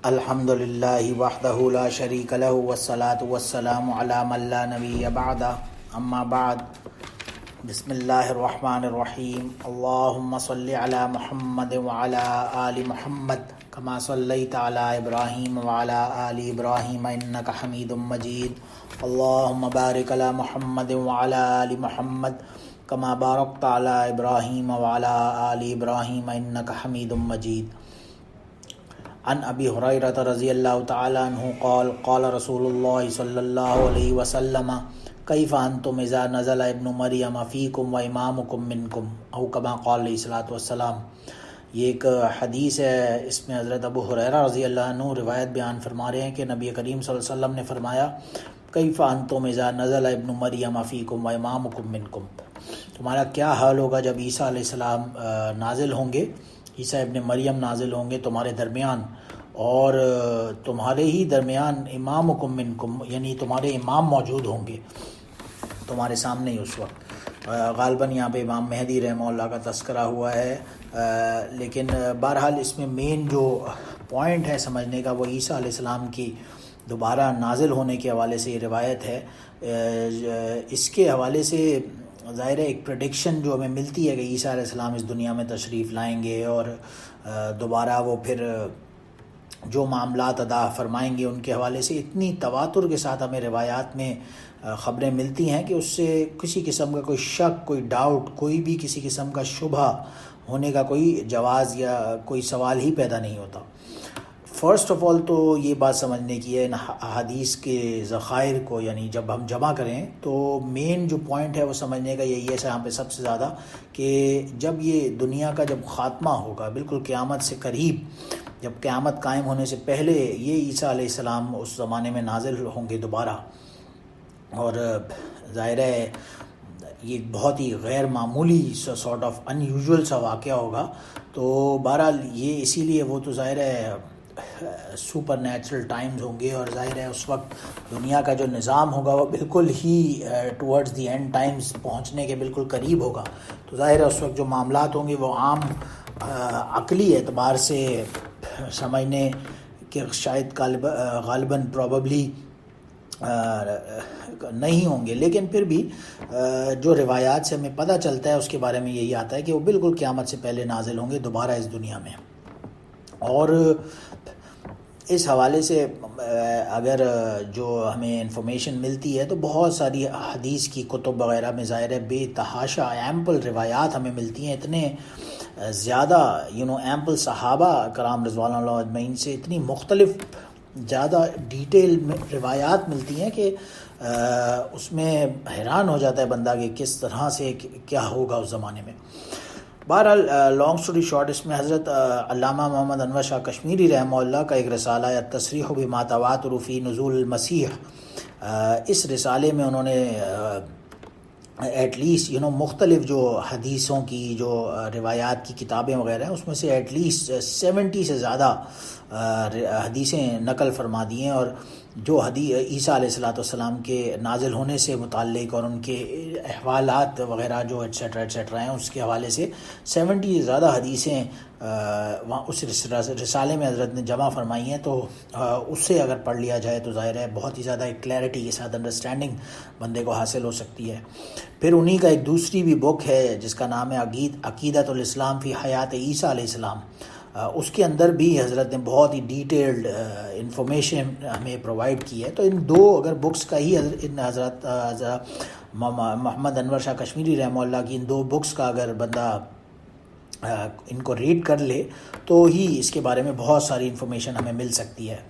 الحمدللہ وحدہ لا شریک لہ والصلاة والسلام علی من لا نبی بعدہ اما بعد بسم اللہ الرحمن الرحیم اللہم صلی علی محمد وعلی آل محمد کما صلیت علی ابراہیم وعلی آل ابراہیم انک حمید مجید اللہم بارک علی محمد وعلی آل محمد کما بارکت علی ابراہیم وعلی آل ابراہیم انک حمید مجید عن ابی ہریرہ رضی اللہ تعالی عنہ قال قال رسول اللہ صلی اللہ علیہ وسلم کیف انتم اذا نزل ابن مریم فیکم و امامکم منکم او کما قال علیہ الصلوۃ والسلام۔ یہ ایک حدیث ہے، اس میں حضرت ابو ہریرہ رضی اللہ عنہ روایت بیان فرما رہے ہیں کہ نبی کریم صلی اللہ علیہ وسلم نے فرمایا کیف انتم اذا نزل ابن مریم فیکم و امامکم منکم، تمہارا کیا حال ہوگا جب عیسیٰ علیہ السلام نازل ہوں گے، عیسیٰ ابن مریم نازل ہوں گے تمہارے درمیان، اور تمہارے ہی درمیان امامکم منکم، یعنی تمہارے امام موجود ہوں گے تمہارے سامنے ہی اس وقت۔ غالباً یہاں پہ امام مہدی رحمہ اللہ کا تذکرہ ہوا ہے، لیکن بہرحال اس میں مین جو پوائنٹ ہے سمجھنے کا وہ عیسیٰ علیہ السلام کی دوبارہ نازل ہونے کے حوالے سے یہ روایت ہے۔ اس کے حوالے سے ظاہر ہے ایک پریڈکشن جو ہمیں ملتی ہے کہ عیسیٰ علیہ السلام اس دنیا میں تشریف لائیں گے اور دوبارہ وہ پھر جو معاملات ادا فرمائیں گے، ان کے حوالے سے اتنی تواتر کے ساتھ ہمیں روایات میں خبریں ملتی ہیں کہ اس سے کسی قسم کا کوئی شک، کوئی ڈاؤٹ، کوئی بھی کسی قسم کا شبہ ہونے کا کوئی جواز یا کوئی سوال ہی پیدا نہیں ہوتا۔ فرسٹ آف آل تو یہ بات سمجھنے کی ہے ان حدیث کے ذخائر کو، یعنی جب ہم جمع کریں تو مین جو پوائنٹ ہے وہ سمجھنے کا یہی ہے یہاں پہ سب سے زیادہ کہ جب یہ دنیا کا جب خاتمہ ہوگا، بالکل قیامت سے قریب، جب قیامت قائم ہونے سے پہلے یہ عیسیٰ علیہ السلام اس زمانے میں نازل ہوں گے دوبارہ، اور ظاہر ہے یہ بہت ہی غیر معمولی سارٹ آف ان یوزول سا واقعہ ہوگا، تو بہرحال یہ اسی لیے وہ تو ظاہر ہے سپر نیچرل ٹائمز ہوں گے، اور ظاہر ہے اس وقت دنیا کا جو نظام ہوگا وہ بالکل ہی ٹورڈز دی اینڈ ٹائمز پہنچنے کے بالکل قریب ہوگا، تو ظاہر ہے اس وقت جو معاملات ہوں گے وہ عام عقلی اعتبار سے سمجھنے کہ شاید غالباً پروبیبلی نہیں ہوں گے، لیکن پھر بھی جو روایات سے ہمیں پتہ چلتا ہے اس کے بارے میں یہی آتا ہے کہ وہ بالکل قیامت سے پہلے نازل ہوں گے دوبارہ اس دنیا میں۔ اور اس حوالے سے اگر جو ہمیں انفارمیشن ملتی ہے تو بہت ساری حدیث کی کتب وغیرہ میں ظاہر ہے بے تحاشا ایمپل روایات ہمیں ملتی ہیں، اتنے زیادہ ایمپل صحابہ کرام رضوان اللہ اجمعین سے اتنی مختلف زیادہ ڈیٹیل میں روایات ملتی ہیں کہ اس میں حیران ہو جاتا ہے بندہ کہ کس طرح سے کیا ہوگا اس زمانے میں۔ بہرحال لانگ سٹوری شارٹ، اس میں حضرت علامہ محمد انور شاہ کشمیری رحمہ اللہ کا ایک رسالہ ہے التصریح بما تواتر فی نزول المسیح، اس رسالے میں انہوں نے ایٹ لیسٹ مختلف جو حدیثوں کی جو روایات کی کتابیں وغیرہ ہیں اس میں سے ایٹ لیسٹ 70 سے زیادہ حدیثیں نقل فرما دی ہیں، اور جو عیسیٰ علیہ السلام کے نازل ہونے سے متعلق اور ان کے احوالات وغیرہ جو ایٹسیٹرا ہیں اس کے حوالے سے 70 سے زیادہ حدیثیں اس رسالے میں حضرت نے جمع فرمائی ہیں، تو اس سے اگر پڑھ لیا جائے تو ظاہر ہے بہت ہی زیادہ ایک کلیئرٹی کے ساتھ انڈرسٹینڈنگ بندے کو حاصل ہو سکتی ہے۔ پھر انہی کا ایک دوسری بھی بک ہے جس کا نام ہے عقیدۃ الاسلام فی حیات عیسیٰ علیہ السلام، اس کے اندر بھی حضرت نے بہت ہی ڈیٹیلڈ انفارمیشن ہمیں پرووائڈ کی ہے۔ تو ان دو اگر بکس کا ہی حضرت محمد انور شاہ کشمیری رحمہ اللہ کی ان دو بکس کا اگر بندہ ان کو ریڈ کر لے تو ہی اس کے بارے میں بہت ساری انفارمیشن ہمیں مل سکتی ہے۔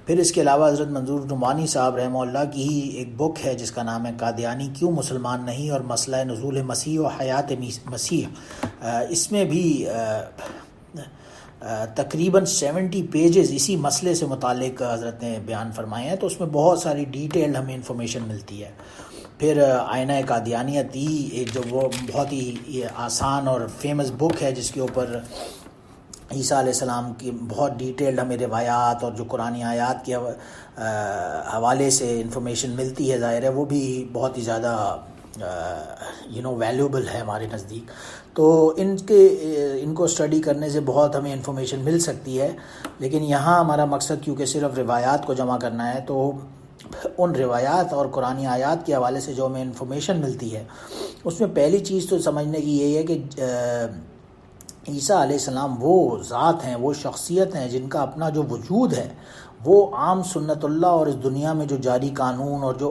پھر اس کے علاوہ حضرت منظور نعمانی صاحب رحمہ اللہ کی ہی ایک بک ہے جس کا نام ہے قادیانی کیوں مسلمان نہیں اور مسئلہ نزول مسیح و حیات مسیح، اس میں بھی تقریباً 70 پیجز اسی مسئلے سے متعلق حضرت نے بیان فرمائے ہیں، تو اس میں بہت ساری ڈیٹیلڈ ہمیں انفارمیشن ملتی ہے۔ پھر آئینہ قادیانیت ایک جو وہ بہت ہی آسان اور فیمس بک ہے جس کے اوپر عیسیٰ علیہ السلام کی بہت ڈیٹیلڈ ہمیں روایات اور جو قرآنی آیات کے حوالے سے انفارمیشن ملتی ہے، ظاہر ہے وہ بھی بہت ہی زیادہ ویلیوبل ہے ہمارے نزدیک. تو ان کو اسٹڈی کرنے سے بہت ہمیں انفارمیشن مل سکتی ہے. لیکن یہاں ہمارا مقصد کیونکہ صرف روایات کو جمع کرنا ہے، تو ان روایات اور قرآنی آیات کے حوالے سے جو ہمیں انفارمیشن ملتی ہے، اس میں پہلی چیز تو سمجھنے کی یہی ہے کہ عیسیٰ علیہ السلام وہ ذات ہیں، وہ شخصیت ہیں جن کا اپنا جو وجود ہے وہ عام سنت اللہ اور اس دنیا میں جو جاری قانون اور جو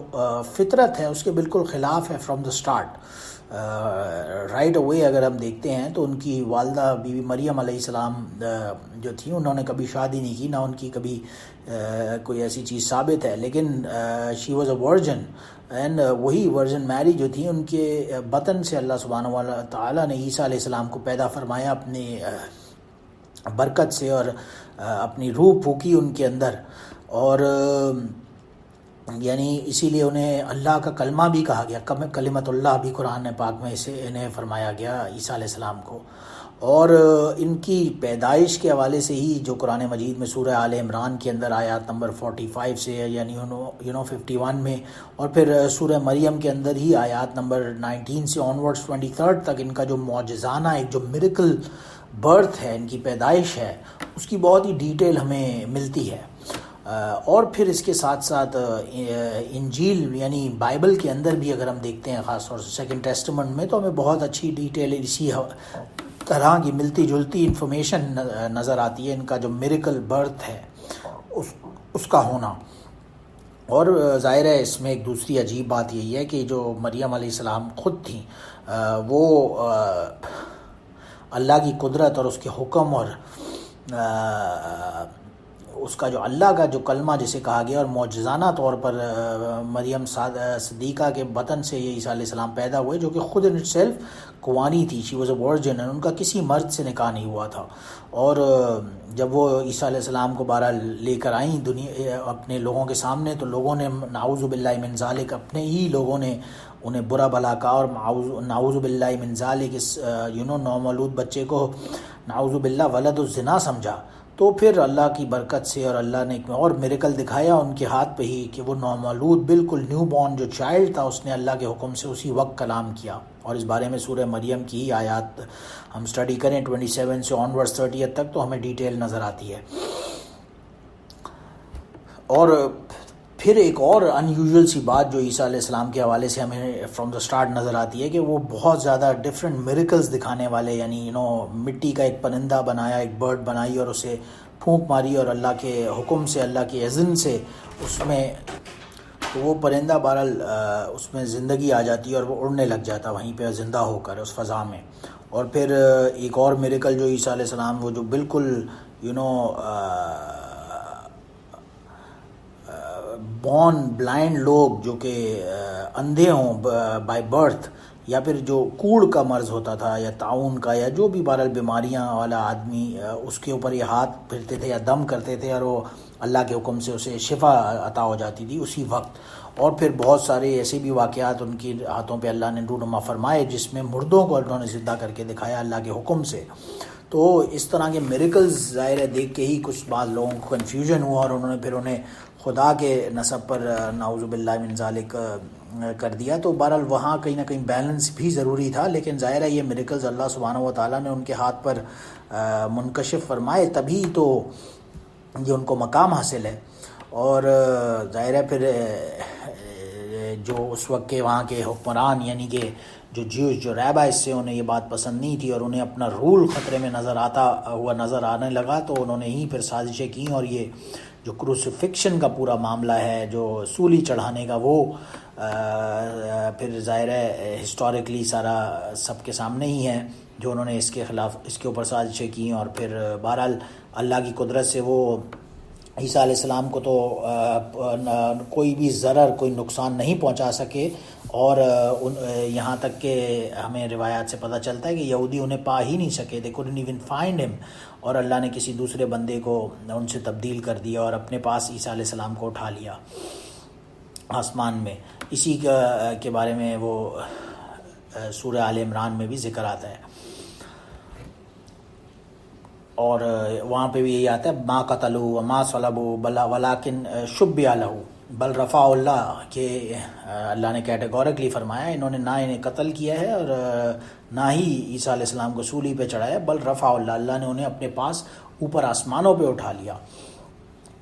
فطرت ہے اس کے بالکل خلاف ہے from the start. Right away اگر ہم دیکھتے ہیں تو ان کی والدہ بی بی مریم علیہ السلام جو تھیں، انہوں نے کبھی شادی نہیں کی، نہ ان کی کبھی کوئی ایسی چیز ثابت ہے. لیکن she was a version, and وہی ورجن میری جو تھی، ان کے بطن سے اللہ سبحانہ و تعالیٰ نے عیسیٰ علیہ السلام کو پیدا فرمایا اپنی برکت سے، اور اپنی روح پھونکی ان کے اندر. اور یعنی اسی لیے انہیں اللہ کا کلمہ بھی کہا گیا، کلمت اللہ بھی قرآن پاک میں اسے انہیں فرمایا گیا عیسیٰ علیہ السلام کو. اور ان کی پیدائش کے حوالے سے ہی جو قرآن مجید میں سورہ آل عمران کے اندر آیات نمبر 45 سے یعنی 51 میں، اور پھر سورہ مریم کے اندر ہی آیات نمبر 19 سے آنورڈز 23 تک ان کا جو معجزانہ ایک جو میریکل برتھ ہے، ان کی پیدائش ہے، اس کی بہت ہی ڈیٹیل ہمیں ملتی ہے. اور پھر اس کے ساتھ ساتھ انجیل یعنی بائبل کے اندر بھی اگر ہم دیکھتے ہیں، خاص طور سے سیکنڈ ٹیسٹمنٹ میں، تو ہمیں بہت اچھی ڈیٹیل اسی طرح کی ملتی جلتی انفارمیشن نظر آتی ہے، ان کا جو میریکل برتھ ہے اس کا ہونا. اور ظاہر ہے اس میں ایک دوسری عجیب بات یہی ہے کہ جو مریم علیہ السلام خود تھیں، وہ اللہ کی قدرت اور اس کے حکم اور اس کا جو اللہ کا جو کلمہ جسے کہا گیا، اور معجزانہ طور پر مریم صدیقہ کے بطن سے یہ عیسیٰ علیہ السلام پیدا ہوئے، جو کہ خود ان سیلف کوانی تھی. شی واز اے ورجن، ان کا کسی مرد سے نکاح نہیں ہوا تھا. اور جب وہ عیسیٰ علیہ السلام کو بہرحال لے کر آئیں دنیا اپنے لوگوں کے سامنے، تو لوگوں نے نعوذ باللہ من ذالک، اپنے ہی لوگوں نے انہیں برا بھلا کہا، اور نعوذ باللہ من ذالک اس نومولود بچے کو نعوذ باللہ ولد الزنا سمجھا. تو پھر اللہ کی برکت سے اور اللہ نے ایک اور میریکل دکھایا ان کے ہاتھ پہ ہی کہ وہ نومولود بالکل نیو بورن جو چائلڈ تھا، اس نے اللہ کے حکم سے اسی وقت کلام کیا. اور اس بارے میں سورہ مریم کی ہی آیات ہم سٹڈی کریں 27 سے آنورڈز 30 تک، تو ہمیں ڈیٹیل نظر آتی ہے. اور پھر ایک اور ان یوزول سی بات جو عیسیٰ علیہ السلام کے حوالے سے ہمیں فرام دا سٹارٹ نظر آتی ہے کہ وہ بہت زیادہ ڈفرینٹ میریکلز دکھانے والے، یعنی مٹی کا ایک پرندہ بنایا، ایک برڈ بنائی اور اسے پھونک ماری، اور اللہ کے حکم سے، اللہ کے اذن سے اس میں تو وہ پرندہ بہرحال اس میں زندگی آ جاتی ہے اور وہ اڑنے لگ جاتا وہیں پہ زندہ ہو کر اس فضا میں. اور پھر ایک اور میریکل جو عیسیٰ علیہ السلام، وہ جو بالکل بورن بلائنڈ لوگ جو کہ اندھے ہوں بائی برتھ، یا پھر جو کوڑ کا مرض ہوتا تھا یا طاعون کا یا جو بھی بہرحال بیماریاں والا آدمی، اس کے اوپر یہ ہاتھ پھرتے تھے یا دم کرتے تھے اور وہ اللہ کے حکم سے اسے شفا عطا ہو جاتی تھی اسی وقت. اور پھر بہت سارے ایسے بھی واقعات ان کی ہاتھوں پہ اللہ نے رونما فرمائے جس میں مردوں کو انہوں نے زندہ کر کے دکھایا اللہ کے حکم سے. تو اس طرح کے میریکلز ظاہر ہے دیکھ کے ہی کچھ بعض لوگوں کو کنفیوژن ہوا، اور انہوں نے پھر انہیں خدا کے نسب پر نعوذ باللہ من ذالک کر دیا. تو بہرحال وہاں کہیں نہ کہیں بیلنس بھی ضروری تھا، لیکن ظاہر ہے یہ میریکلز اللہ سبحانہ و تعالیٰ نے ان کے ہاتھ پر منکشف فرمائے، تبھی تو یہ ان کو مقام حاصل ہے. اور ظاہر ہے پھر جو اس وقت کے وہاں کے حکمران یعنی کہ جو ریبائز سے انہیں یہ بات پسند نہیں تھی اور انہیں اپنا رول خطرے میں نظر آنے لگا، تو انہوں نے ہی پھر سازشیں کی، اور یہ جو کروسیفکشن کا پورا معاملہ ہے، جو سولی چڑھانے کا، وہ پھر ظاہر ہے ہسٹوریکلی سارا سب کے سامنے ہی ہے جو انہوں نے اس کے خلاف اس کے اوپر سازشیں کی. اور پھر بہرحال اللہ کی قدرت سے وہ عیسیٰ علیہ السلام کو تو کوئی بھی ضرر کوئی نقصان نہیں پہنچا سکے. اور یہاں تک کہ ہمیں روایات سے پتہ چلتا ہے کہ یہودی انہیں پا ہی نہیں سکے، they couldn't even find him، اور اللہ نے کسی دوسرے بندے کو ان سے تبدیل کر دیا اور اپنے پاس عیسیٰ علیہ السلام کو اٹھا لیا آسمان میں. اسی کے بارے میں وہ سورہ آل عمران میں بھی ذکر آتا ہے. اور وہاں پہ بھی یہی آتا ہے ما قتلوا وما صلبوا بل ولکن شبہ لہ، بل رفع اللہ کہ اللہ نے کیٹیگورکلی فرمایا انہوں نے نہ انہیں قتل کیا ہے اور نہ ہی عیسیٰ علیہ السلام کو سولی پہ چڑھایا، بل رفع اللہ، اللہ نے انہیں اپنے پاس اوپر آسمانوں پہ اٹھا لیا۔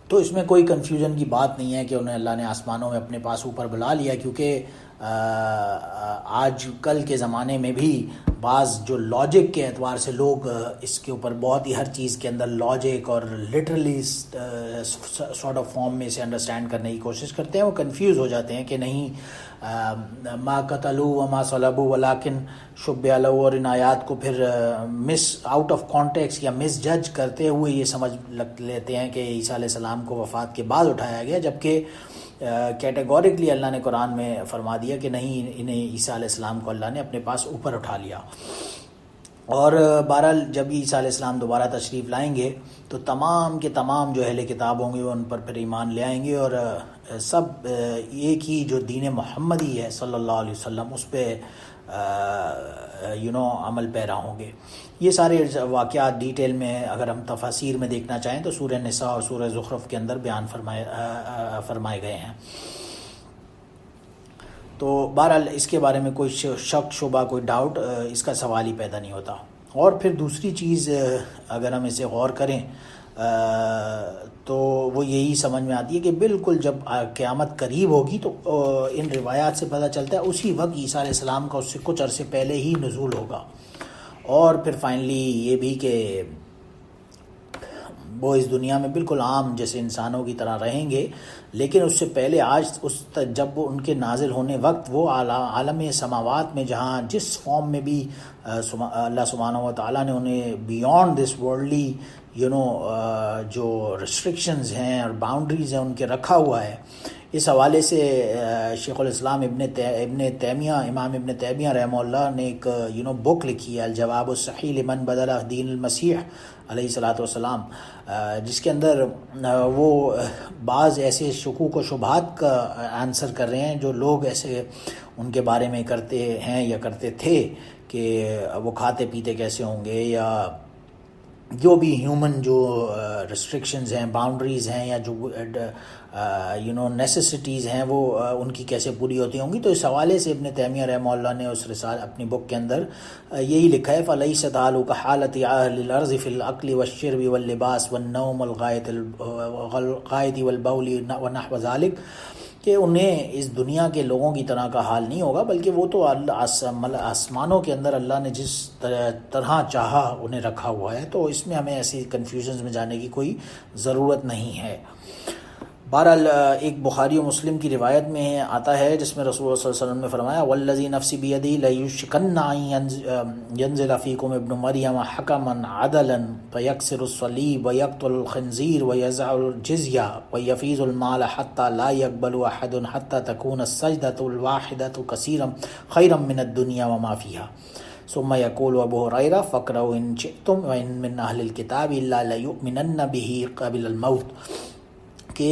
تو اس میں کوئی کنفیوژن کی بات نہیں ہے کہ انہیں اللہ نے آسمانوں میں اپنے پاس اوپر بلا لیا، کیونکہ آج کل کے زمانے میں بھی بعض جو لاجک کے اعتبار سے لوگ اس کے اوپر بہت ہی ہر چیز کے اندر لاجک اور لٹرلی سارٹ آف فارم میں اسے انڈرسٹینڈ کرنے کی کوشش کرتے ہیں، وہ کنفیوز ہو جاتے ہیں کہ نہیں ما قتلوا وما صلبوا ولکن شبہ لہ، اور ان آیات کو پھر مس آؤٹ آف کانٹیکس یا مس جج کرتے ہوئے یہ سمجھ لیتے ہیں کہ عیسیٰ علیہ السلام کو وفات کے بعد اٹھایا گیا، جبکہ کیٹیگورکلی اللہ نے قرآن میں فرما دیا کہ نہیں، انہیں عیسیٰ علیہ السلام کو اللہ نے اپنے پاس اوپر اٹھا لیا۔ اور بہرحال جب عیسیٰ علیہ السلام دوبارہ تشریف لائیں گے تو تمام کے تمام جو اہل کتاب ہوں گے وہ ان پر پھر ایمان لے آئیں گے، اور سب ایک ہی جو دین محمدی ہے صلی اللہ علیہ وسلم اس پہ عمل پیرا ہوں گے۔ یہ سارے واقعات ڈیٹیل میں اگر ہم تفاسیر میں دیکھنا چاہیں تو سورہ نساء اور سورہ زخرف کے اندر بیان فرمائے گئے ہیں۔ تو بہرحال اس کے بارے میں کوئی شک شبہ کوئی ڈاؤٹ اس کا سوال ہی پیدا نہیں ہوتا۔ اور پھر دوسری چیز اگر ہم اسے غور کریں تو وہ یہی سمجھ میں آتی ہے کہ بالکل جب قیامت قریب ہوگی تو ان روایات سے پتہ چلتا ہے اسی وقت عیسیٰ علیہ السلام کا اس سے کچھ عرصے پہلے ہی نزول ہوگا، اور پھر فائنلی یہ بھی کہ وہ اس دنیا میں بالکل عام جیسے انسانوں کی طرح رہیں گے، لیکن اس سے پہلے جب وہ ان کے نازل ہونے وقت وہ عالم سماوات میں جہاں جس فارم میں بھی اللہ سبحانہ و تعالیٰ نے انہیں بیونڈ دس ورلڈلی جو ریسٹرکشنز ہیں اور باؤنڈریز ہیں ان کے رکھا ہوا ہے۔ اس حوالے سے شیخ الاسلام ابن تیمیہ امام ابن تیمیہ رحمہ اللہ نے ایک بک لکھی ہے الجواب الصحیح لمن بدل دین المسیح علیہ الصلاۃ والسلام، جس کے اندر وہ بعض ایسے شکوک و شبہات کا آنسر کر رہے ہیں جو لوگ ایسے ان کے بارے میں کرتے ہیں یا کرتے تھے کہ وہ کھاتے پیتے کیسے ہوں گے، یا جو بھی ہیومن جو ریسٹرکشنز ہیں، باؤنڈریز ہیں، یا جو نیسیسٹیز ہیں وہ ان کی کیسے پوری ہوتی ہوں گی۔ تو اس حوالے سے ابن تیمیہ رحمہ اللہ نے اس رسالہ اپنی بک کے اندر یہی لکھا ہے فَلَيْسَ تَعَالُوا كَحَالَةِ أَهْلِ الْأَرْضِ فِي الْأَكْلِ وَالشِّرْبِ وَاللِّبَاسِ وَالنَّوْمِ وَالْغَائِطِ وَالْبَوْلِ وَنَحْوَ ذَلِكَ، کہ انہیں اس دنیا کے لوگوں کی طرح کا حال نہیں ہوگا، بلکہ وہ تو آسمانوں کے اندر اللہ نے جس طرح چاہا انہیں رکھا ہوا ہے، تو اس میں ہمیں ایسی کنفیوژنز میں جانے کی کوئی ضرورت نہیں ہے۔ بہرحال ایک بخاری و مسلم کی روایت میں آتا ہے جس میں رسول اللہ صلی اللہ علیہ وسلم نے فرمایا والذی نفسی بیدی لیشکن ان ینزل فیکم ابن مریم حکما عدلا فیکسر الصلیب ویقتل الخنزیر ویزع الجزیہ ویفیض المال حتی لا یقبل احد حتی تکون السجدۃ الواحدۃ کثیرا خیرا من الدنیا وما فیہا ثم یقول ابو ہریرہ فقرؤوا ان شئتم وان من اہل الکتاب الا لیؤمنن بہ قبل الموت، کہ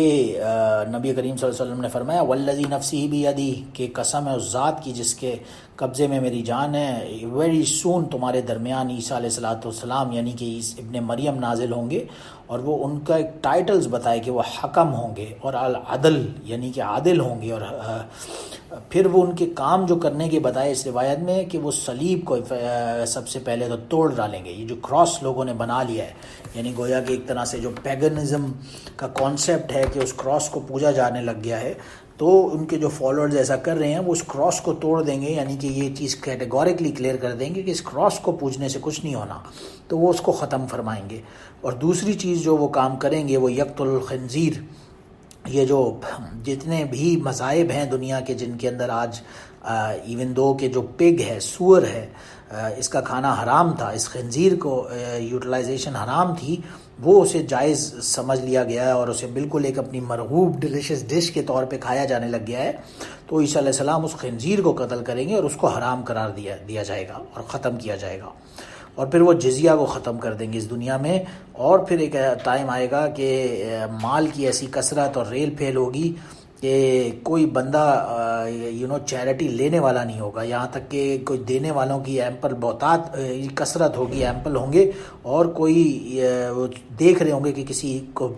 نبی کریم صلی اللہ علیہ وسلم نے فرمایا والذی نفسی بیدی، کہ قسم ہے اس ذات کی جس کے قبضے میں میری جان ہے، ویری سون تمہارے درمیان عیسیٰ علیہ الصلوۃ والسلام یعنی کہ ابن مریم نازل ہوں گے، اور وہ ان کا ایک ٹائٹلز بتائے کہ وہ حکم ہوں گے اور العدل یعنی کہ عادل ہوں گے، اور پھر وہ ان کے کام جو کرنے کے بتائے اس روایت میں کہ وہ صلیب کو سب سے پہلے تو توڑ ڈالیں گے، یہ جو کراس لوگوں نے بنا لیا ہے، یعنی گویا کہ ایک طرح سے جو پیگنزم کا کانسیپٹ ہے کہ اس کراس کو پوجا جانے لگ گیا ہے، تو ان کے جو فالوورز ایسا کر رہے ہیں وہ اس کراس کو توڑ دیں گے، یعنی کہ یہ چیز کیٹیگورکلی کلیئر کر دیں گے کہ اس کراس کو پوجنے سے کچھ نہیں ہونا، تو وہ اس کو ختم فرمائیں گے۔ اور دوسری چیز جو وہ کام کریں گے وہ یقتل الخنزیر، یہ جو جتنے بھی مذاہب ہیں دنیا کے جن کے اندر آج ایون دو کہ جو پگ ہے، سور ہے، اس کا کھانا حرام تھا، اس خنزیر کو یوٹیلائزیشن حرام تھی، وہ اسے جائز سمجھ لیا گیا ہے اور اسے بالکل ایک اپنی مرغوب ڈیلیشس ڈش کے طور پہ کھایا جانے لگ گیا ہے، تو عیسیٰ علیہ السلام اس خنزیر کو قتل کریں گے اور اس کو حرام قرار دیا جائے گا اور ختم کیا جائے گا، اور پھر وہ جزیہ کو ختم کر دیں گے اس دنیا میں، اور پھر ایک ٹائم آئے گا کہ مال کی ایسی کثرت اور ریل پھیل ہوگی کہ کوئی بندہ چیریٹی لینے والا نہیں ہوگا، یہاں تک کہ کوئی دینے والوں کی ایمپل بہتات کثرت ہوگی، ایمپل ہوں گے، اور کوئی دیکھ رہے ہوں گے کہ کسی کو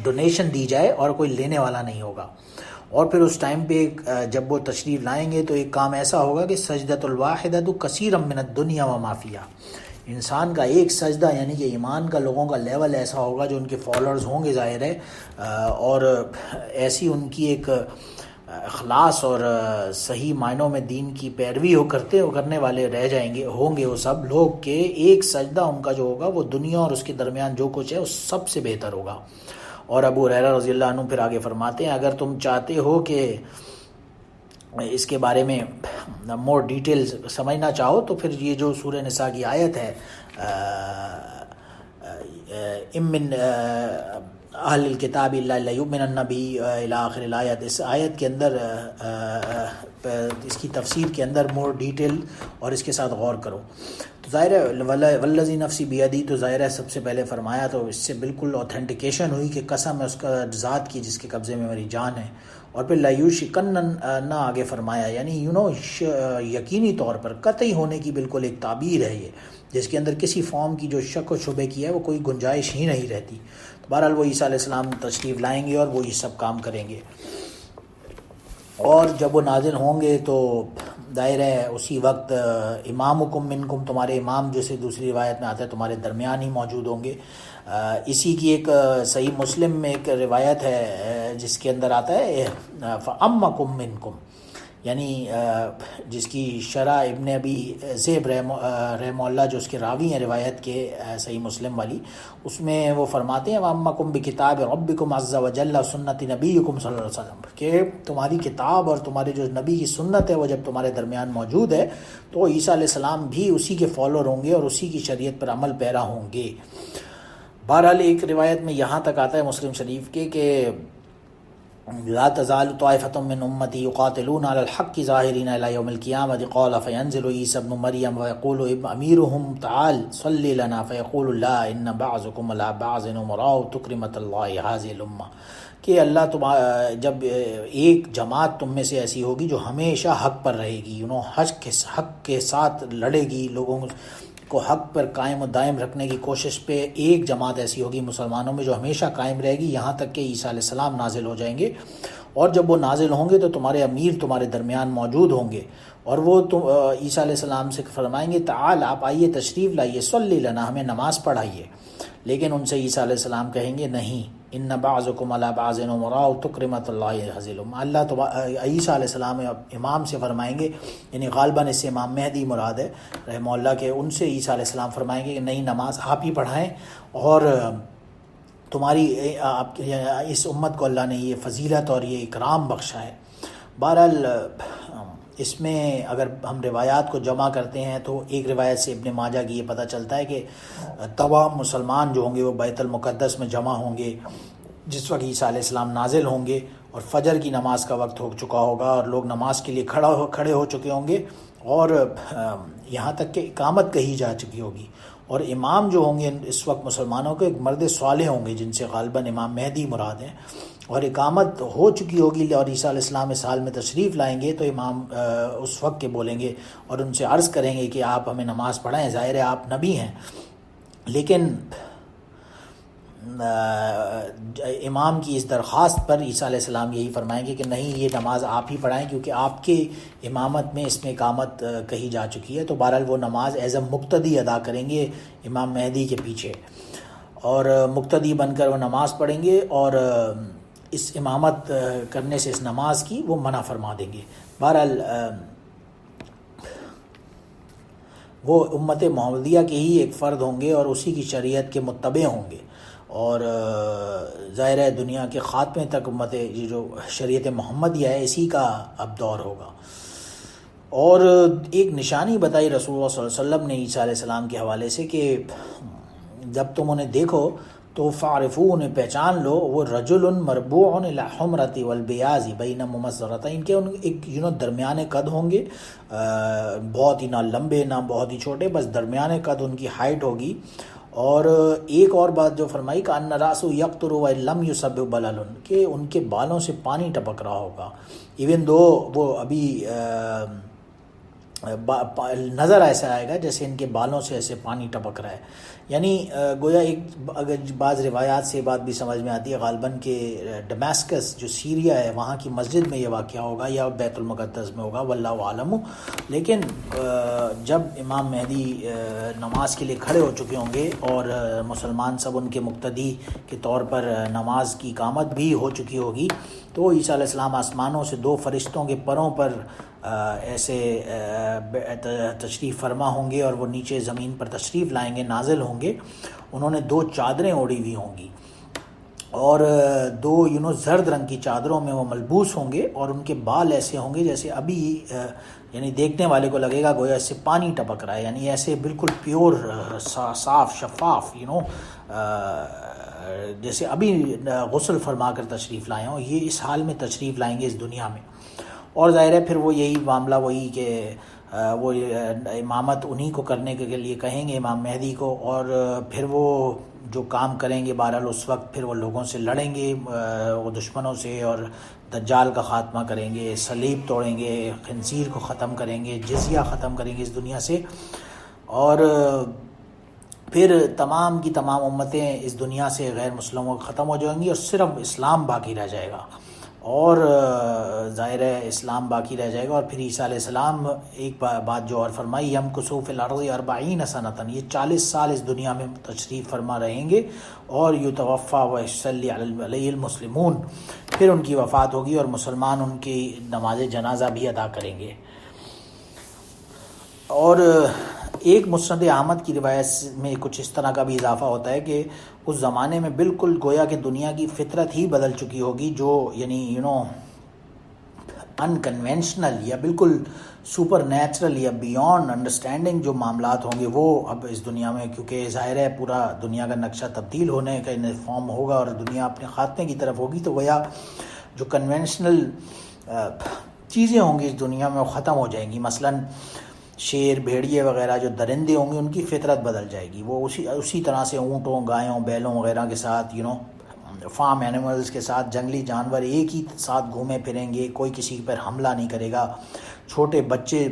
ڈونیشن دی جائے اور کوئی لینے والا نہیں ہوگا. اور پھر اس ٹائم پہ جب وہ تشریف لائیں گے تو ایک کام ایسا ہوگا کہ سجدۃ الواحدۃ کثیرا من الدنیا وما فیہا، انسان کا ایک سجدہ یعنی کہ ایمان کا لوگوں کا لیول ایسا ہوگا، جو ان کے فالوورز ہوں گے ظاہر ہے، اور ایسی ان کی ایک اخلاص اور صحیح معنوں میں دین کی پیروی کرنے والے رہ جائیں گے، ہوں گے وہ سب لوگ کہ ایک سجدہ ان کا جو ہوگا وہ دنیا اور اس کے درمیان جو کچھ ہے وہ سب سے بہتر ہوگا. اور ابو ہریرہ رضی اللہ عنہ پھر آگے فرماتے ہیں اگر تم چاہتے ہو کہ اس کے بارے میں مور ڈیٹیلز سمجھنا چاہو تو پھر یہ جو سورہ نساء کی آیت ہے امن اہل الکتاب الا لیؤمنن بہ الی آخر الآیت، اس آیت کے اندر اس کی تفسیر کے اندر مور ڈیٹیل اور اس کے ساتھ غور کرو. تو ظاہر ہے والذی نفسی بیدی، تو ظاہر ہے سب سے پہلے فرمایا تو اس سے بالکل اوتھینٹیکیشن ہوئی کہ قسم ہے اس کا ذات کی جس کے قبضے میں میری جان ہے. اور پھر لیوشکن نہ آگے فرمایا، یعنی یقینی طور پر قطعی ہونے کی بالکل ایک تعبیر ہے یہ، جس کے اندر کسی فارم کی جو شک و شبے کی ہے وہ کوئی گنجائش ہی نہیں رہتی. تو بہرحال وہ عیسیٰ علیہ السلام تشریف لائیں گے اور وہ یہ سب کام کریں گے. اور جب وہ نازل ہوں گے تو ظاہر ہے اسی وقت امامکم منکم، تمہارے امام جیسے دوسری روایت میں آتا ہے تمہارے درمیان ہی موجود ہوں گے. اسی کی ایک صحیح مسلم میں ایک روایت ہے جس کے اندر آتا ہے فَأَمَّكُم مِّنكُم، یعنی جس کی شرح ابن ابی ذئب رحمہ اللہ جو اس کے راوی ہیں روایت کے صحیح مسلم والی، اس میں وہ فرماتے ہیں وَأَمَّكُم بِكِتَابِ رَبِّكُمْ عَزَّ وَجَلَّ سُنَّةِ نَبِيِّكُمْ صلی اللہ علیہ وسلم، کہ تمہاری کتاب اور تمہارے جو نبی کی سنت ہے وہ جب تمہارے درمیان موجود ہے تو عیسیٰ علیہ السلام بھی اسی کے فالوور ہوں گے اور اسی کی شریعت پر عمل پیرا ہوں گے. بہرحال ایک روایت میں یہاں تک آتا ہے مسلم شریف کے کہ لا تزال طائفة من امتی یقاتلون علی الحق ظاہرین الی یوم القیامۃ قال فینزل عیسی ابن مریم ویقول امیرهم تعال صلی لنا فیقول لا ان بعضکم علی بعض امراء تکرمۃ اللہ هذه الامہ، کہ اللہ جب ایک جماعت تم میں سے ایسی ہوگی جو ہمیشہ حق پر رہے گی، حق کے ساتھ لڑے گی، لوگوں کو حق پر قائم و دائم رکھنے کی کوشش پہ ایک جماعت ایسی ہوگی مسلمانوں میں جو ہمیشہ قائم رہے گی یہاں تک کہ عیسیٰ علیہ السلام نازل ہو جائیں گے. اور جب وہ نازل ہوں گے تو تمہارے امیر تمہارے درمیان موجود ہوں گے اور وہ عیسیٰ علیہ السلام سے فرمائیں گے تعال، آپ آئیے تشریف لائیے، صلی لنا، ہمیں نماز پڑھائیے. لیکن ان سے عیسیٰ علیہ السلام کہیں گے نہیں، ان بعضکم علی بعض امراء تکرمۃ اللہ هذه الامہ، اللہ عیسیٰ علیہ السلام امام سے فرمائیں گے، یعنی غالباً اس سے امام مہدی مراد ہے رحمہ اللہ، کہ ان سے عیسیٰ علیہ السلام فرمائیں گے کہ نہیں، نماز آپ ہی پڑھائیں، اور تمہاری اس امت کو اللہ نے یہ فضیلت اور یہ اکرام بخشا ہے. بہرحال اس میں اگر ہم روایات کو جمع کرتے ہیں تو ایک روایت سے ابن ماجہ کی یہ پتہ چلتا ہے کہ تمام مسلمان جو ہوں گے وہ بیت المقدس میں جمع ہوں گے جس وقت عیسیٰ علیہ السلام نازل ہوں گے، اور فجر کی نماز کا وقت ہو چکا ہوگا اور لوگ نماز کے لیے کھڑے ہو چکے ہوں گے، اور یہاں تک کہ اقامت کہی جا چکی ہوگی. اور امام جو ہوں گے اس وقت مسلمانوں کے ایک مرد صالح ہوں گے جن سے غالباً امام مہدی مراد ہیں، اور اقامت ہو چکی ہوگی اور عیسیٰ علیہ السلام اس حال میں تشریف لائیں گے تو امام اس وقت کے بولیں گے اور ان سے عرض کریں گے کہ آپ ہمیں نماز پڑھائیں. ظاہر ہے آپ نبی ہیں، لیکن امام کی اس درخواست پر عیسیٰ علیہ السلام یہی فرمائیں گے کہ نہیں، یہ نماز آپ ہی پڑھائیں کیونکہ آپ کے امامت میں اس میں اقامت کہی جا چکی ہے. تو بہرحال وہ نماز ایز اے مقتدی ادا کریں گے امام مہدی کے پیچھے، اور مقتدی بن کر وہ نماز پڑھیں گے اور اس امامت کرنے سے اس نماز کی وہ منع فرما دیں گے. بہرحال وہ امت محمدیہ کے ہی ایک فرد ہوں گے اور اسی کی شریعت کے متبع ہوں گے، اور ظاہر ہے دنیا کے خاتمے تک امت یہ جو شریعت محمدیہ ہے اسی کا اب دور ہوگا. اور ایک نشانی بتائی رسول اللہ صلی اللہ علیہ وسلم نے عیسیٰ علیہ السلام کے حوالے سے کہ جب تم انہیں دیکھو تو فعرفو، انہیں پہچان لو، وہ رجل مربوع الی حمرۃ والبیاض بین ممزرتین، کے ان ایک درمیانے قد ہوں گے، بہت ہی نہ لمبے نہ بہت ہی چھوٹے، بس درمیانے قد ان کی ہائٹ ہوگی. اور ایک اور بات جو فرمائی کہ ان راسُ یقطر وان لم یصب بلل، کہ ان کے بالوں سے پانی ٹپک رہا ہوگا ایون دو وہ ابھی نظر ایسا آئے گا جیسے ان کے بالوں سے ایسے پانی ٹپک رہا ہے. یعنی گویا ایک اگر بعض روایات سے یہ بات بھی سمجھ میں آتی ہے غالباً کہ ڈمیسکس جو سیریا ہے وہاں کی مسجد میں یہ واقعہ ہوگا یا بیت المقدس میں ہوگا، واللہ عالم. لیکن جب امام مہدی نماز کے لیے کھڑے ہو چکے ہوں گے اور مسلمان سب ان کے مقتدی کے طور پر نماز کی اقامت بھی ہو چکی ہوگی، تو عیسیٰ علیہ السلام آسمانوں سے 2 فرشتوں کے پروں پر ایسے تشریف فرما ہوں گے اور وہ نیچے زمین پر تشریف لائیں گے، نازل ہوں گے. انہوں نے 2 چادریں اوڑھی ہوئی ہوں گی اور 2 زرد رنگ کی چادروں میں وہ ملبوس ہوں گے، اور ان کے بال ایسے ہوں گے جیسے ابھی یعنی دیکھنے والے کو لگے گا گویا اس سے پانی ٹپک رہا ہے، یعنی ایسے بالکل پیور صاف شفاف جیسے ابھی غسل فرما کر تشریف لائے ہوں. یہ اس حال میں تشریف لائیں گے اس دنیا میں. اور ظاہر ہے پھر وہ یہی معاملہ وہی کہ وہ امامت انہی کو کرنے کے لیے کہیں گے، امام مہدی کو، اور پھر وہ جو کام کریں گے بہرحال اس وقت پھر وہ لوگوں سے لڑیں گے، وہ دشمنوں سے، اور دجال کا خاتمہ کریں گے، صلیب توڑیں گے، خنزیر کو ختم کریں گے، جزیہ ختم کریں گے اس دنیا سے، اور پھر تمام کی تمام امتیں اس دنیا سے غیر مسلموں ختم ہو جائیں گی اور صرف اسلام باقی رہ جائے گا. اور ظاہر ہے اسلام باقی رہ جائے گا. اور پھر عیسیٰ علیہ السلام ایک بات جو اور فرمائی، یمکثوا فی الارض 40 سنۃ، یہ 40 سال اس دنیا میں تشریف فرما رہیں گے، اور یتوفی ویصلی علیہ المسلمون، پھر ان کی وفات ہوگی اور مسلمان ان کی نماز جنازہ بھی ادا کریں گے. اور ایک مسند احمد کی روایت میں کچھ اس طرح کا بھی اضافہ ہوتا ہے کہ اس زمانے میں بالکل گویا کہ دنیا کی فطرت ہی بدل چکی ہوگی، جو یعنی ان کنونشنل یا بالکل سپر نیچرل یا بیونڈ انڈرسٹینڈنگ جو معاملات ہوں گے وہ اب اس دنیا میں، کیونکہ ظاہر ہے پورا دنیا کا نقشہ تبدیل ہونے کا فارم ہوگا اور دنیا اپنے خاتمے کی طرف ہوگی، تو گویا جو کنونشنل چیزیں ہوں گی اس دنیا میں وہ ختم ہو جائیں گی. مثلاً شیر، بھیڑیے وغیرہ جو درندے ہوں گے ان کی فطرت بدل جائے گی، وہ اسی طرح سے اونٹوں، گایوں، بیلوں وغیرہ کے ساتھ فارم اینیملز کے ساتھ جنگلی جانور ایک ہی ساتھ گھومے پھریں گے، کوئی کسی پر حملہ نہیں کرے گا. چھوٹے بچے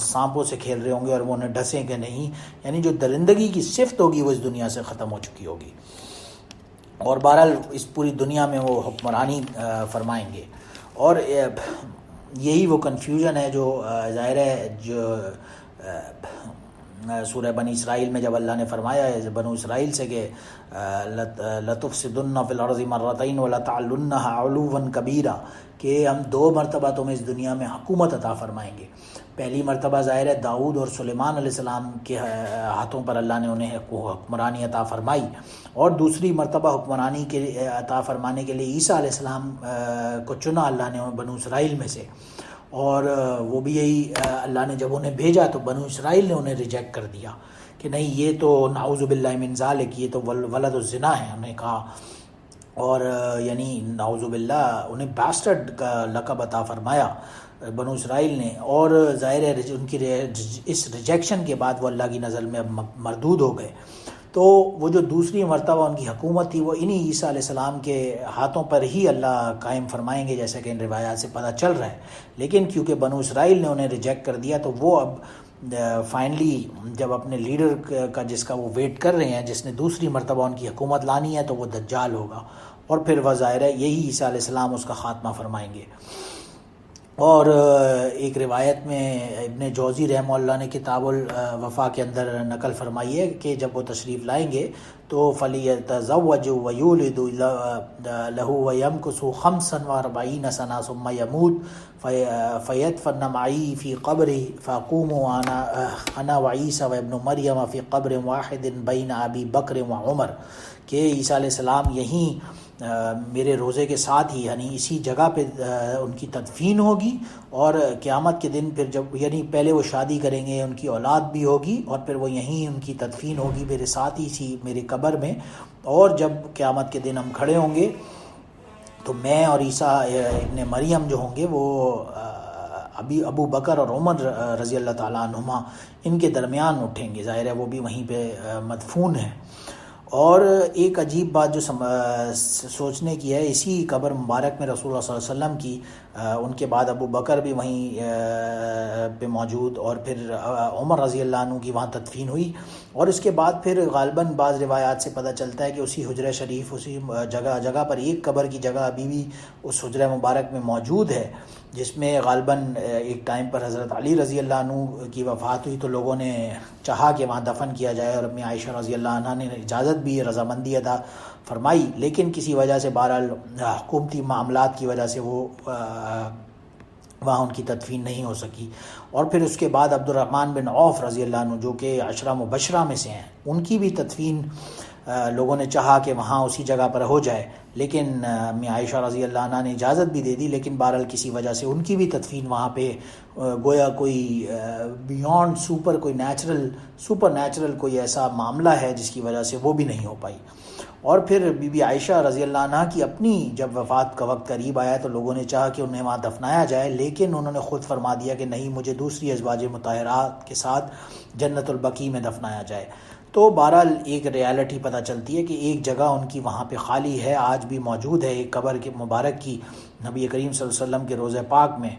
سانپوں سے کھیل رہے ہوں گے اور وہ انہیں ڈسیں گے نہیں، یعنی جو درندگی کی صفت ہوگی وہ اس دنیا سے ختم ہو چکی ہوگی. اور بہرحال اس پوری دنیا میں وہ حکمرانی فرمائیں گے. اور یہی وہ کنفیوژن ہے جو ظاہر ہے جو سورہ بنی اسرائیل میں جب اللہ نے فرمایا ہے بنو اسرائیل سے کہ لَتُفْسِدُنَّ فِي الْأَرْضِ مَرَّتَيْنِ وَلَتَعْلُنَّ عُلُوًّا كَبِيرًا، کہ ہم 2 مرتبہ تمہیں اس دنیا میں حکومت عطا فرمائیں گے. پہلی مرتبہ ظاہر ہے داؤد اور سلیمان علیہ السلام کے ہاتھوں پر اللہ نے انہیں حکمرانی عطا فرمائی، اور دوسری مرتبہ حکمرانی کے عطا فرمانے کے لیے عیسیٰ علیہ السلام کو چنا اللہ نے بنو اسرائیل میں سے. اور وہ بھی یہی اللہ نے جب انہیں بھیجا تو بنو اسرائیل نے انہیں ریجیکٹ کر دیا کہ نہیں، یہ تو نعوذ باللہ من ذالک، یہ تو ولد الزنا ہے، انہیں کہا. اور یعنی نعوذ باللہ انہیں بیسٹرڈ کا لقب عطا فرمایا بنو اسرائیل نے. اور ظاہر ہے ان کی اس ریجیکشن کے بعد وہ اللہ کی نظر میں مردود ہو گئے. تو وہ جو دوسری مرتبہ ان کی حکومت تھی وہ انہی عیسیٰ علیہ السلام کے ہاتھوں پر ہی اللہ قائم فرمائیں گے، جیسا کہ ان روایات سے پتہ چل رہا ہے. لیکن کیونکہ بنو اسرائیل نے انہیں ریجیکٹ کر دیا تو وہ اب فائنلی جب اپنے لیڈر کا جس کا وہ ویٹ کر رہے ہیں، جس نے دوسری مرتبہ ان کی حکومت لانی ہے، تو وہ دجال ہوگا، اور پھر وہ ظاہر ہے یہی عیسیٰ علیہ السلام اس کا خاتمہ فرمائیں گے. اور ایک روایت میں ابن جوزی رحمہ اللہ نے کتاب الوفا کے اندر نقل فرمائی ہے کہ جب وہ تشریف لائیں گے تو فَلْيَتَزَوَّجُ وَيُولِدُ لَهُ وَيَمْكُثُ 45 سَنَةً ثُمَّ يَمُوتُ فَيَدْفَنَ مَعِي فِي قَبْرِهِ فَأَقُومُ أَنَا وَعِيسَى وَابْنُ مَرْيَمَ فِي قَبْرٍ وَاحِدٍ بَيْنَ أَبِي بَكْرٍ وَعُمَرٍ، کہ عیسیٰ علیہ السلام یہیں میرے روزے کے ساتھ ہی یعنی اسی جگہ پہ ان کی تدفین ہوگی، اور قیامت کے دن پھر جب یعنی پہلے وہ شادی کریں گے، ان کی اولاد بھی ہوگی، اور پھر وہ یہیں ان کی تدفین ہوگی میرے ساتھ ہی اسی میرے قبر میں. اور جب قیامت کے دن ہم کھڑے ہوں گے تو میں اور عیسیٰ ابن مریم جو ہوں گے وہ ابو بکر اور عمر رضی اللہ تعالیٰ عنہما ان کے درمیان اٹھیں گے. ظاہر ہے وہ بھی وہیں پہ مدفون ہیں. اور ایک عجیب بات جو سوچنے کی ہے، اسی قبر مبارک میں رسول اللہ صلی اللہ علیہ وسلم کی ان کے بعد ابو بکر بھی وہیں پہ موجود، اور پھر عمر رضی اللہ عنہ کی وہاں تدفین ہوئی. اور اس کے بعد پھر غالباً بعض روایات سے پتہ چلتا ہے کہ اسی حجرہ شریف، اسی جگہ پر ایک قبر کی جگہ ابھی بھی اس حجرہ مبارک میں موجود ہے، جس میں غالباً ایک ٹائم پر حضرت علی رضی اللہ عنہ کی وفات ہوئی تو لوگوں نے چاہا کہ وہاں دفن کیا جائے، اور امی عائشہ رضی اللہ عنہ نے اجازت بھی، رضامندی ادا فرمائی، لیکن کسی وجہ سے بہرحال حکومتی معاملات کی وجہ سے وہ وہاں ان کی تدفین نہیں ہو سکی۔ اور پھر اس کے بعد عبد الرحمن بن عوف رضی اللہ عنہ جو کہ عشرہ مبشرہ میں سے ہیں، ان کی بھی تدفین لوگوں نے چاہا کہ وہاں اسی جگہ پر ہو جائے، لیکن امی عائشہ رضی اللہ عنہ نے اجازت بھی دے دی، لیکن بہرحال کسی وجہ سے ان کی بھی تدفین وہاں پہ گویا کوئی بیونڈ کوئی سپر نیچرل کوئی ایسا معاملہ ہے جس کی وجہ سے وہ بھی نہیں ہو پائی۔ اور پھر بی بی عائشہ رضی اللہ عنہ کی اپنی جب وفات کا وقت قریب آیا تو لوگوں نے چاہا کہ انہیں وہاں دفنایا جائے، لیکن انہوں نے خود فرما دیا کہ نہیں، مجھے دوسری ازواج مطہرات کے ساتھ جنت البقیع میں دفنایا جائے۔ تو بہرحال ایک ریالٹی پتہ چلتی ہے کہ ایک جگہ ان کی وہاں پہ خالی ہے، آج بھی موجود ہے ایک قبر کے مبارک کی نبی کریم صلی اللہ علیہ وسلم کے روضہ پاک میں،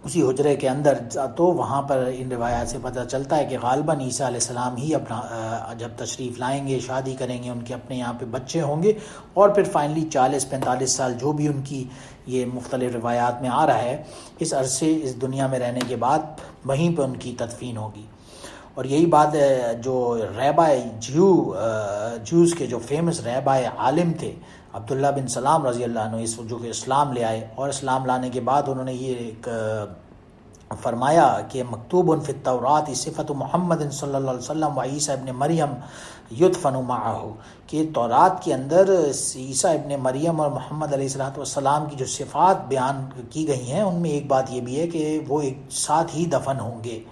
اسی حجرے کے اندر۔ تو وہاں پر ان روایات سے پتہ چلتا ہے کہ غالباً عیسیٰ علیہ السلام ہی اپنا جب تشریف لائیں گے، شادی کریں گے، ان کے اپنے یہاں پہ بچے ہوں گے، اور پھر فائنلی 40-45 سال جو بھی ان کی یہ مختلف روایات میں آ رہا ہے، اس عرصے اس دنیا میں رہنے کے بعد وہیں پہ ان کی تدفین ہوگی۔ اور یہی بات جو رہبائے جوز کے جو فیمس رہبائے عالم تھے عبداللہ بن سلام رضی اللہ عنہ، اس جو کہ اسلام لے آئے، اور اسلام لانے کے بعد انہوں نے یہ ایک فرمایا کہ مکتوب فی التورات صفت محمد صلی اللہ علیہ وسلم و عیسیٰ ابن مریم یدفن معہ، کہ تورات کے اندر عیسیٰ ابن مریم اور محمد علیہ السلام کی جو صفات بیان کی گئی ہیں، ان میں ایک بات یہ بھی ہے کہ وہ ایک ساتھ ہی دفن ہوں گے۔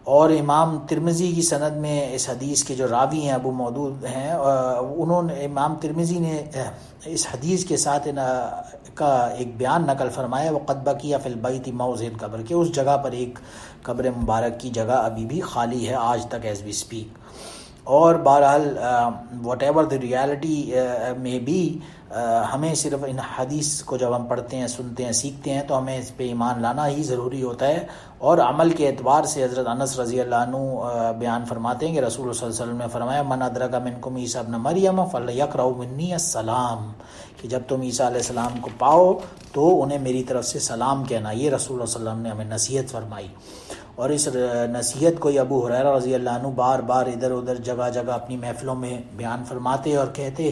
اور امام ترمذی کی سند میں اس حدیث کے جو راوی ہیں ابو مودود ہیں، انہوں نے امام ترمذی نے اس حدیث کے ساتھ کا ایک بیان نقل فرمایا، وقد بقی فی البیت موضع قبر، کہ اس جگہ پر ایک قبر مبارک کی جگہ ابھی بھی خالی ہے آج تک ایز وی اسپیک۔ اور بہرحال واٹ ایور دی ریالٹی میں بھی، ہمیں صرف ان حدیث کو جب ہم پڑھتے ہیں، سنتے ہیں، سیکھتے ہیں تو ہمیں اس پہ ایمان لانا ہی ضروری ہوتا ہے۔ اور عمل کے اعتبار سے حضرت انس رضی اللہ عنہ بیان فرماتے ہیں کہ رسول اللہ صلی اللہ علیہ وسلم نے فرمایا، من ادرک منکم عیسیٰ ابن مریم فلیقرأ منی السلام، کہ جب تم عیسیٰ علیہ السلام کو پاؤ تو انہیں میری طرف سے سلام کہنا۔ یہ رسول اللہ صلی اللہ علیہ وسلم نے ہمیں نصیحت فرمائی، اور اس نصیحت کو ابو ہریرہ رضی اللہ عنہ بار بار ادھر ادھر جگہ جگہ اپنی محفلوں میں بیان فرماتے اور کہتے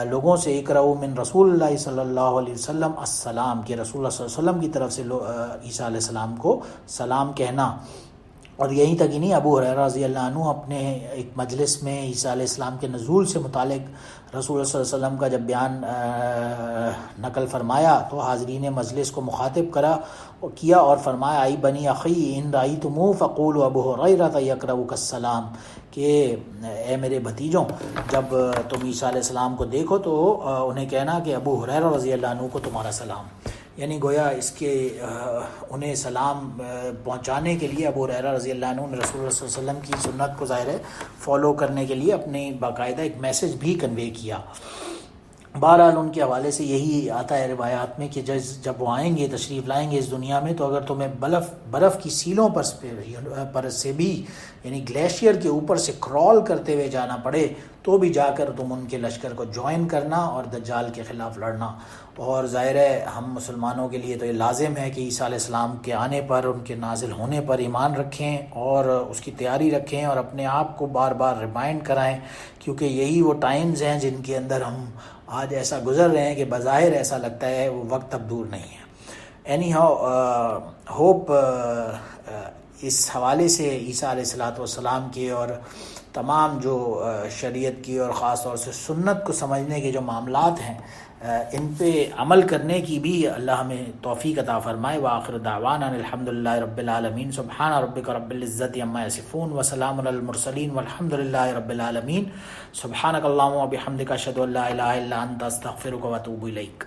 لوگوں سے، اقرؤ من رسول اللہ صلی اللہ علیہ وسلم السلام، کہ رسول اللہ صلی اللہ علیہ وسلم کی طرف سے عیسیٰ علیہ السلام کو سلام کہنا۔ اور یہیں تک ہی نہیں، ابو ہریرہ رضی اللہ عنہ اپنے ایک مجلس میں عیسیٰ علیہ السلام کے نزول سے متعلق رسول اللہ صلی اللہ علیہ وسلم کا جب بیان نقل فرمایا تو حاضرین مجلس کو مخاطب کیا اور فرمایا، ای بنی اخی ان رأیتموہ فقولوا ابو ہریرہ یقرؤک السلام، کہ اے میرے بھتیجوں، جب تم عیسیٰ علیہ السلام کو دیکھو تو انہیں کہنا کہ ابو ہریرہ رضی اللہ عنہ کو تمہارا سلام۔ یعنی گویا اس کے انہیں سلام پہنچانے کے لیے ابو ہریرہ رضی اللہ عنہ نے رسول اللہ صلی اللہ علیہ وسلم کی سنت کو ظاہر ہے فالو کرنے کے لیے اپنے باقاعدہ ایک میسج بھی کنوے کیا۔ بہرحال ان کے حوالے سے یہی آتا ہے روایات میں کہ جب وہ آئیں گے، تشریف لائیں گے اس دنیا میں، تو اگر تمہیں برف کی سیلوں پر سے بھی، یعنی گلیشیئر کے اوپر سے کرال کرتے ہوئے جانا پڑے تو بھی جا کر تم ان کے لشکر کو جوائن کرنا اور دجال کے خلاف لڑنا۔ اور ظاہر ہے ہم مسلمانوں کے لیے تو یہ لازم ہے کہ عیسیٰ علیہ السلام کے آنے پر، ان کے نازل ہونے پر ایمان رکھیں اور اس کی تیاری رکھیں اور اپنے آپ کو بار بار ریمائنڈ کرائیں، کیونکہ یہی وہ ٹائمز ہیں جن کے اندر ہم آج ایسا گزر رہے ہیں کہ بظاہر ایسا لگتا ہے وہ وقت اب دور نہیں ہے۔ اینی ہاؤ ہوپ اس حوالے سے عیسیٰ علیہ السلام کے اور تمام جو شریعت کی اور خاص طور سے سنت کو سمجھنے کے جو معاملات ہیں، ان پہ عمل کرنے کی بھی اللہ ہمیں توفیق عطا فرمائے۔ وآخر دعوانا الحمدللہ رب العالمین، سبحان ربک رب العزت عما یصفون وسلام علی المرسلین والحمدللہ رب العالمین۔ سبحانک اللہم وبحمدک اشہد ان لا الہ الا انت استغفرک واتوب الیک۔